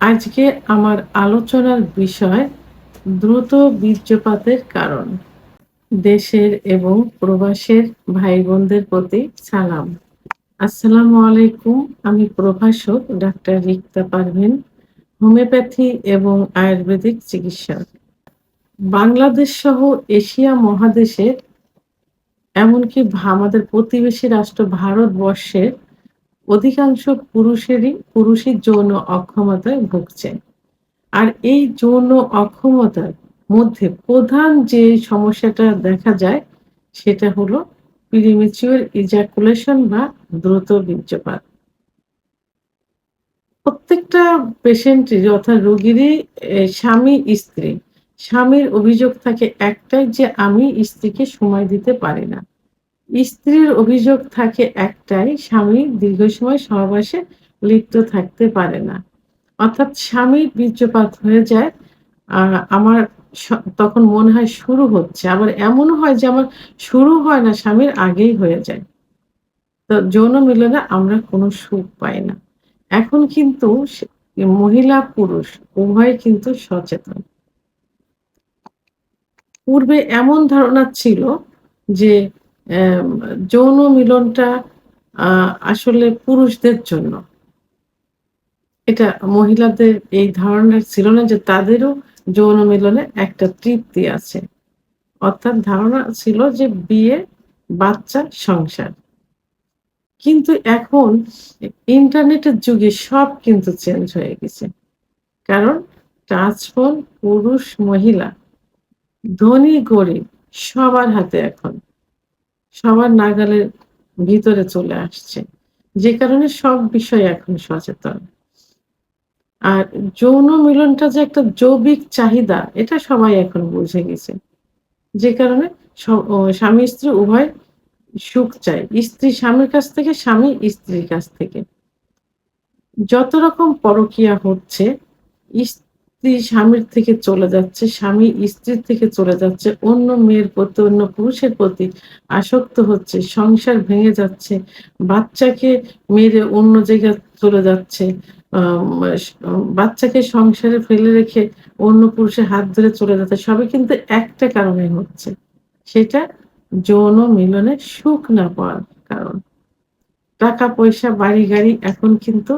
আজকে আমার আলোচনার বিষয় দ্রুত বীর্যপাতের কারণ। দেশের এবং প্রবাসের ভাই বোনদের প্রতি সালাম। আসসালামু আলাইকুম। আমি প্রভাষক ডাক্তার রিক্তা পারভীন, হোমিওপ্যাথি এবং আয়ুর্বেদিক চিকিৎসক। বাংলাদেশ সহ এশিয়া মহাদেশের এমনকি আমাদের প্রতিবেশী রাষ্ট্র ভারতবর্ষের অধিকাংশ পুরুষই যৌন অক্ষমতায় ভুগছেন। আর এই যৌন অক্ষমতার মধ্যে প্রধান যে সমস্যাটা দেখা যায় সেটা হলো প্রিমেচিউর ইজাকুলেশন বা দ্রুত বীর্যপাত। প্রত্যেকটা পেশেন্টেরই অর্থাৎ রোগীরই স্বামী-স্ত্রী। স্বামীর অভিযোগ থাকে একটাই যে, "আমি স্ত্রীকে সময় দিতে পারি না।" স্ত্রীর অভিযোগ থাকে একটাই, "স্বামী দীর্ঘ সময় সহবাসে লিপ্ত থাকতে পারে না।" অর্থাৎ স্বামীর বীর্যপাত হয়ে যায়। আ আমার স তখন মনে হয় শুরু হচ্ছে। আবার এমনও হয় যে আমার শুরু হয় না, স্বামীর আগেই হয়ে যায়। তো যৌন মিলনে আমরা কোনো সুখ পাই না। এখন কিন্তু মহিলা পুরুষ উভয় কিন্তু সচেতন। পূর্বে এমন ধারণা ছিল যে অ্যাম যৌন মিলনটা আ আসলে পুরুষদের জন্য। এটা মহিলাদের এই ধারণা ছিল না যে তাদেরও যৌন মিলনে একটা তৃপ্তি আছে। অর্থাৎ ধারণা ছিল যে বিয়ে, বাচ্চা, সংসার। কিন্তু এখন ইন্টারনেটের যুগে সব কিন্তু চেঞ্জ হয়ে গেছে। কারণ টাচফোন পুরুষ, মহিলা, ধনী, গরিব সবার হাতে এখন। সবার নাগালের ভিতরে চলে আসছে। যে কারণে সব বিষয়ে এখন সচেতন। আর যৌন মিলনটা যে একটা জৈবিক চাহিদা এটা সবাই এখন বুঝে গেছে। যে কারণে স্বামী-স্ত্রী উভয় সুখ চায়। স্ত্রী স্বামীর কাছ থেকে, স্বামী স্ত্রীর কাছ থেকে। যত রকম পরকীয়া হচ্ছে, স্ত্রী স্বামীর থেকে চলে যাচ্ছে, স্বামী স্ত্রীর থেকে চলে যাচ্ছে, অন্য মেয়ের প্রতি, অন্য পুরুষের প্রতি আসক্ত হচ্ছে, সংসার ভেঙে যাচ্ছে, বাচ্চাকে মেরে অন্য জায়গায় চলে যাচ্ছে, আম স বাচ্চাকে সংসারে ফেলে রেখে অন্য পুরুষের হাত ধরে চলে যাচ্ছে। সবই কিন্তু একটা কারণে হচ্ছে। সেটা যৌন মিলনে সুখ না পাওয়ার কারণ। টাকা-পয়সা, বাড়ি-গাড়ি এখন কিন্তু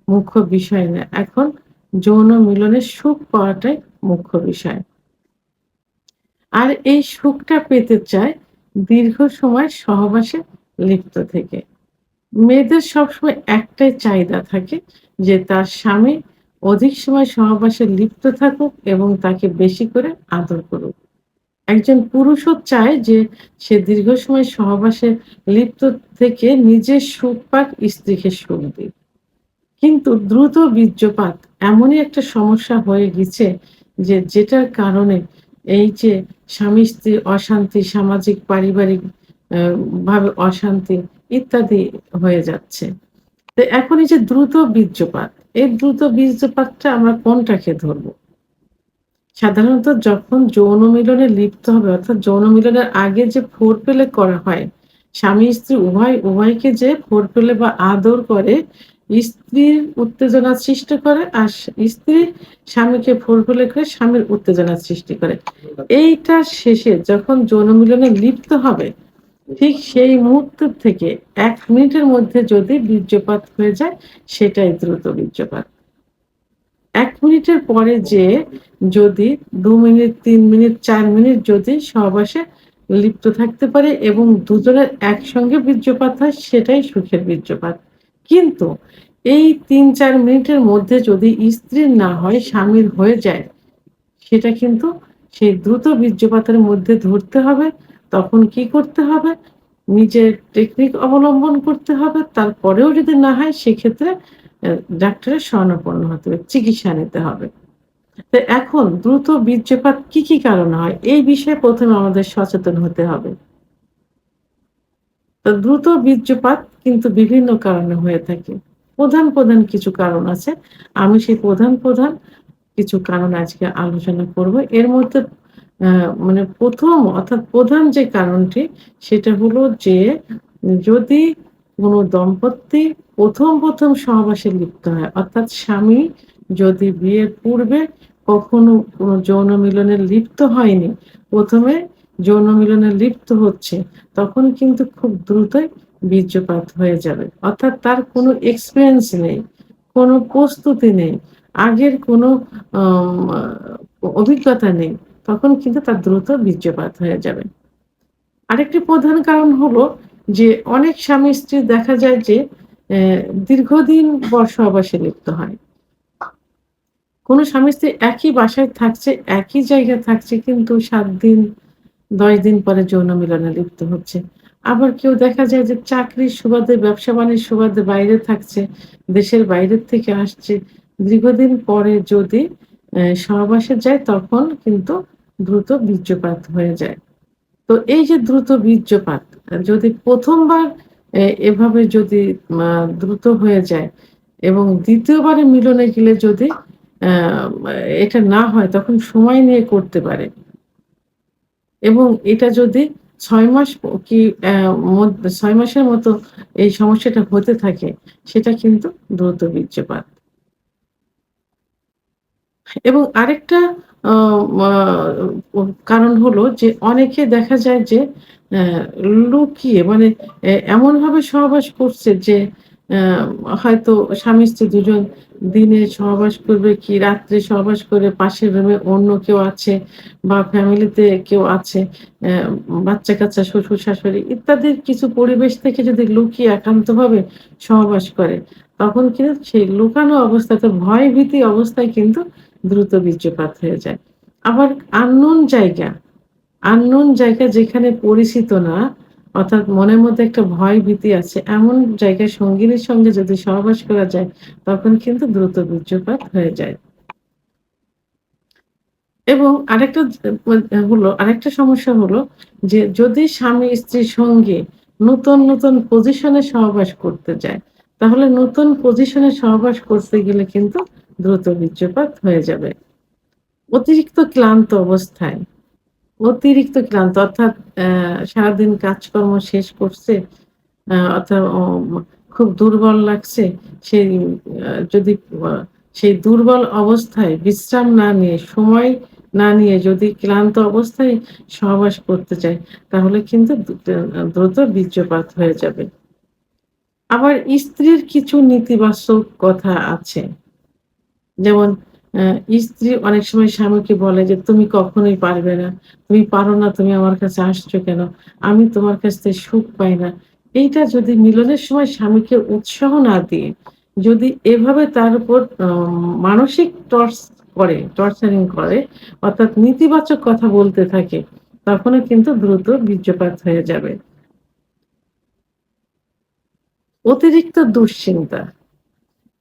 মুখ্য বিষয় না। এখন যৌন মিলনে সুখ পাওয়াটাই মুখ্য বিষয়। আর এই সুখটা পেতে চায় দীর্ঘ সময় সহবাসে লিপ্ত থেকে। মেয়েদের সবসময় একটাই চাহিদা থাকে যে তার স্বামী অধিক সময় সহবাসে লিপ্ত থাকুক এবং তাকে বেশি করে আদর করুক। একজন পুরুষও চায় যে সে দীর্ঘ সময় সহবাসে লিপ্ত থেকে নিজের সুখ পাক, স্ত্রীকে সুখ দিক। কিন্তু দ্রুত বীর্যপাত এমনই একটা সমস্যা হয়ে গেছে যে যেটার কারণে এই যে স্বামী-স্ত্রীর অশান্তি, সামাজিক পারিবারিক আ ভাবে অশান্তি ইত্যাদি হয়ে যাচ্ছে। তো এখন এই যে দ্রুত বীর্যপাত, এই দ্রুত বীর্যপাতটা আমরা কোনটাকে ধরব? সাধারণত যখন যৌন মিলনে লিপ্ত হবে অর্থাৎ যৌন মিলনের আগে যে ফোরপ্লে করা হয়, স্বামী-স্ত্রী উভয়কে যে ফোরপ্লে বা আদর করে, স্ত্রীর উত্তেজনা সৃষ্টি করে আর স্ত্রী স্বামীকে ফোরপ্লে করে স্বামীর উত্তেজনা সৃষ্টি করে। এইটার শেষে যখন যৌন মিলনে লিপ্ত হবে, ঠিক সেই মুহূর্ত থেকে ১ মিনিটের মধ্যে যদি বীর্যপাত হয়ে যায়, সেটাই দ্রুত বীর্যপাত। ১ মিনিটের পরে যেয়ে যদি ২ মিনিট, ৩ মিনিট, ৪ মিনিট যদি সহবাসে লিপ্ত থাকতে পারে এবং দুজনের একসঙ্গে বীর্যপাত হয় সেটাই সুখের বীর্যপাত। কিন্তু এই ৩-৪ মিনিটের মধ্যে যদি স্ত্রীর না হয়, স্বামীর হয়ে যায়, সেটা কিন্তু সেই দ্রুত বীর্যপাতের মধ্যে ধরতে হবে। তখন কি করতে হবে? নিজের টেকনিক অবলম্বন করতে হবে। তারপরেও যদি না হয় সেক্ষেত্রে ডাক্তারের শরণাপন্ন হতে হবে। চিকিৎসা নিতে হবে। তো এখন দ্রুত বীর্যপাত কি কারণে হয়? এই বিষয়ে ১ম এ আমাদের সচেতন হতে হবে। তো দ্রুত বীর্যপাত কিন্তু বিভিন্ন কারণে হয়ে থাকে। প্রধান কিছু কারণ আছে। আমি সেই প্রধান কিছু কারণ আজকে আলোচনা করব। এর মধ্যে আ মানে ১ম অর্থাৎ প্রধান যে কারণটি সেটা হলো যে যদি কোন দম্পতি ১ম সহবাসে লিপ্ত হয় অর্থাৎ স্বামী যদি বিয়ের পূর্বে কখনো কোনো যৌন মিলনে লিপ্ত হয়নি, ১ম এ যৌন মিলনে লিপ্ত হচ্ছে, তখন কিন্তু খুব দ্রুতই বীর্যপাত হয়ে যাবে। অর্থাৎ তার কোনো এক্সপেরিয়েন্স নেই, কোনো প্রস্তুতি নেই, আগের কোনো আম আ অভিজ্ঞতা নেই। তখন কিন্তু তার দ্রুত বীর্যপাত হয়ে যাবে। আরেকটি প্রধান কারণ হলো যে অনেক স্বামী-স্ত্রী দেখা যায় যে দীর্ঘদিন পর সহবাসে লিপ্ত হয়। কোন স্বামী-স্ত্রী একই বাসায় থাকছে, একই জায়গায় থাকছে কিন্তু ৭ দিন ১০ দিন পরে যৌন মিলনে লিপ্ত হচ্ছে। আবার কেউ দেখা যায় যে চাকরির সুবাদে, ব্যবসা-বাণিজ্যের সুবাদে বাইরে থাকছে, দেশের বাইরের থেকে আসছে। দীর্ঘদিন পরে যদি সহবাসে যায় তখন কিন্তু দ্রুত বীর্যপাত হয়ে যায়। তো এই যে দ্রুত বীর্যপাত যদি ১ম বার এভাবে যদি মা দ্রুত হয়ে যায় এবং ২য় বারে মিলনে গেলে যদি আ এটা না হয় তখন সময় নিয়ে করতে পারে এবং এটা যদি ৬ মাস কি অ্যা ৬ মাসের মতো এই সমস্যাটা হতে থাকে সেটা কিন্তু দ্রুত বীর্যপাত। এবং আরেকটা আ মা ও কারণ হলো যে অনেকে দেখা যায় যে অ্যা লুকিয়ে মানে এমনভাবে সহবাস করছে যে হয়তো স্বামী-স্ত্রী দুজন দিনে সহবাস করবে কি রাত্রে সহবাস করে পাশের রুমে অন্য কেউ আছে বা ফ্যামিলিতে কেউ আছে, অ্যা বাচ্চা-কাচ্চা, শ্বশুর-শাশুড়ি ইত্যাদির কিছু পরিবেশ থেকে যদি লুকিয়ে একান্তভাবে সহবাস করে, তখন কিন্তু সেই লুকানো অবস্থাতে ভয়-ভীতি অবস্থায় কিন্তু দ্রুত বীর্যপাত হয়ে যায়। আবার unknown জায়গা, unknown জায়গা যেখানে পরিচিত না, অর্থাৎ মনের মধ্যে একটা ভয়-ভীতি আছে, এমন জায়গায় সঙ্গিনীর সঙ্গে যদি সহবাস করা যায়, তখন কিন্তু দ্রুত বীর্যপাত হয়ে যায়। এবং আরেকটা আরেকটা সমস্যা হলো যে যদি স্বামী-স্ত্রীর সঙ্গে নতুন পজিশনে সহবাস করতে যায়, তাহলে নতুন পজিশনে সহবাস করতে গেলে কিন্তু দ্রুত বীর্যপাত হয়ে যাবে। অতিরিক্ত ক্লান্ত অবস্থায়, অতিরিক্ত ক্লান্ত অর্থাৎ সারাদিন কাজকর্ম শেষ করছে, অর্থাৎ খুব দুর্বল লাগছে। সেই যদি আ সেই দুর্বল অবস্থায় বিশ্রাম না নিয়ে, সময় না নিয়ে যদি ক্লান্ত অবস্থায় সহবাস করতে চায়, তাহলে কিন্তু দ্রুত বীর্যপাত হয়ে যাবে। আবার স্ত্রীর কিছু নেতিবাচক কথা আছে। যেমন স্ত্রী অনেক সময় স্বামীকে বলে যে, "তুমি কখনোই পারবে না। তুমি পারো না, তুমি আমার কাছে আসছো কেন? আমি তোমার কাছ থেকে সুখ পাই না।" এইটা যদি মিলনের সময় স্বামীকে উৎসাহ না দিয়ে, যদি এভাবে তার উপর মানসিক টর্চারিং করে, অর্থাৎ নেতিবাচক কথা বলতে থাকে, তখনও কিন্তু দ্রুত বীর্যপাত হয়ে যাবে। অতিরিক্ত দুশ্চিন্তা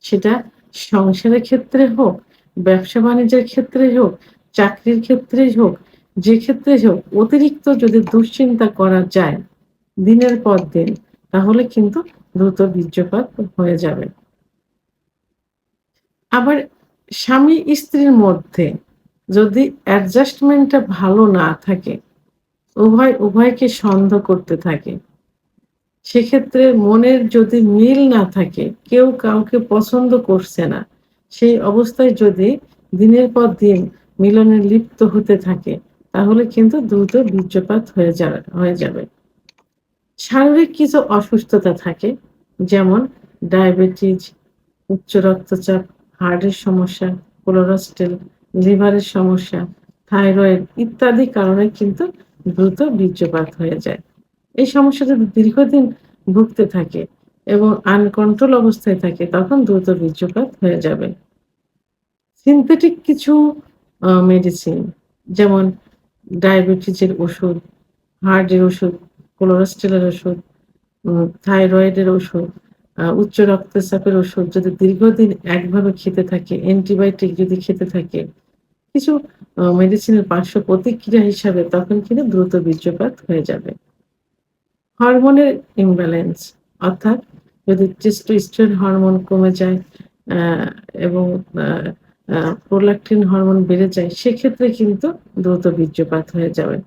সেটা সংসারের ক্ষেত্রে হোক, ব্যবসা-বাণিজ্যের ক্ষেত্রে হোক, চাকরির ক্ষেত্রেই হোক, যে ক্ষেত্রেই হোক, অতিরিক্ত যদি দুশ্চিন্তা করা যায় দিনের পর দিন, তাহলে কিন্তু দ্রুত বীর্যপাত হয়ে যাবে। আবার স্বামী-স্ত্রীর মধ্যে যদি অ্যাডজাস্টমেন্ট টা ভালো না থাকে, উভয়কে সন্দেহ করতে থাকে, সেক্ষেত্রে মনের যদি মিল না থাকে, কেউ কাউকে পছন্দ করছে না, সেই অবস্থায় যদি দিনের পর দিন মিলনে লিপ্ত হতে থাকে, তাহলে কিন্তু দ্রুত বীর্যপাত হয়ে যাবে। শারীরিক কিছু অসুস্থতা থাকে, যেমন ডায়াবেটিস, উচ্চ রক্তচাপ, হার্টের সমস্যা, কোলেস্টেরল, লিভারের সমস্যা, থাইরয়েড ইত্যাদি কারণে কিন্তু দ্রুত বীর্যপাত হয়ে যায়। এই সমস্যা যদি দীর্ঘদিন ভুগতে থাকে এবং আনকন্ট্রোল অবস্থায় থাকে তখন দ্রুত বীর্যপাত হয়ে যাবে। সিনথেটিক কিছু মেডিসিন যেমন ডায়াবেটিসের ওষুধ, হার্টের ওষুধ, কোলেস্টেরলের ওষুধ, থাইরয়েডের ওষুধ, উচ্চ রক্তচাপের ওষুধ যদি দীর্ঘদিন একভাবে খেতে থাকে, অ্যান্টিবায়োটিক যদি খেতে থাকে, কিছু মেডিসিনের পার্শ্ব প্রতিক্রিয়া হিসাবে তখন কিন্তু দ্রুত বীর্যপাত হয়ে যাবে। হরমোনের ইমব্যালেন্স অর্থাৎ যদি টেস্টোস্টেরন হরমোন কমে যায় আ এবং আ আ প্রোল্যাক্টিন হরমোন বেড়ে যায়, সেক্ষেত্রে কিন্তু দ্রুত বীর্যপাত হয়ে যাবে।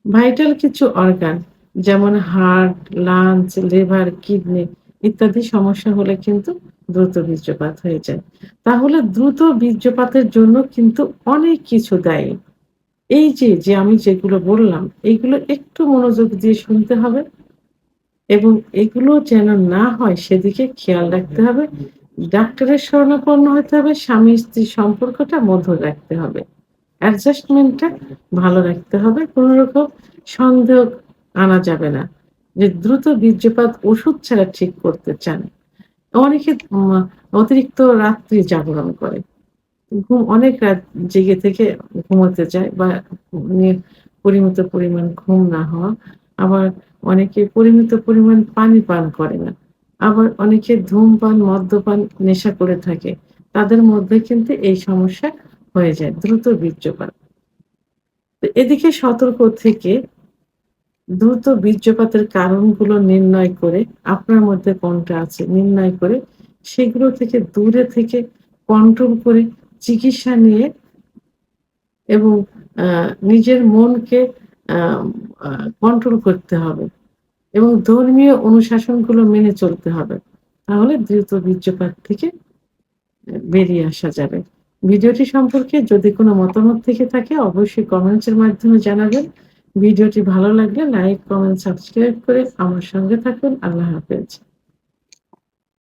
ভাইটাল কিছু অর্গান যেমন হার্ট, লাংস, লিভার, কিডনি ইত্যাদি সমস্যা হলে কিন্তু দ্রুত বীর্যপাত হয়ে যায়। তাহলে দ্রুত বীর্যপাতের জন্য কিন্তু অনেক কিছু দায়ী। এই যে আমি যেগুলো বললাম, এগুলো একটু মনোযোগ দিয়ে শুনতে হবে এবং এগুলো যেন না হয় সেদিকে খেয়াল রাখতে হবে। ডাক্তারের শরণাপন্ন হতে হবে, স্বামী-স্ত্রীর সম্পর্কটা মধুর রাখতে হবে। অ্যাডজাস্টমেন্টটা ভালো রাখতে হবে। কোন রকম সন্দেহ আনা যাবে না। যে দ্রুত বীর্যপাত ওষুধ ছাড়া ঠিক করতে চান। অনেকে অতিরিক্ত রাত্রি জাগরণ করে। অনেক রাত জেগে থেকে ঘুমোতে যায় বা নি পরিমিত পরিমাণ ঘুম না হওয়া। আবার অনেকে পরিমিত পরিমাণ পানি পান করে না। আবার অনেকে ধূমপান, মদ্যপান, নেশা করে থাকে। তাদের মধ্যে কিন্তু এই সমস্যা হয়ে যায়। দ্রুত বীর্যপাত। তো এদিকে সতর্ক থেকে দ্রুত বীর্যপাতের কারণগুলো নির্ণয় করে আপনার মধ্যে কোনটা আছে নির্ণয় করে সেগুলো থেকে দূরে থেকে কন্ট্রোল করে চিকিৎসা নিয়ে এবং আ নিজের মনকে আম আ কন্ট্রোল করতে হবে এবং ধর্মীয় অনুশাসনগুলো মেনে চলতে হবে। তাহলে দ্রুত বীর্যপাত থেকে বেরিয়ে আসা যাবে। ভিডিওটি সম্পর্কে যদি কোনো মতামত থেকে থাকে অবশ্যই কমেন্টস এর মাধ্যমে জানাবেন। ভিডিওটি ভালো লাগলে লাইক, কমেন্ট, সাবস্ক্রাইব করে আমার সঙ্গে থাকুন। আল্লাহ হাফেজ।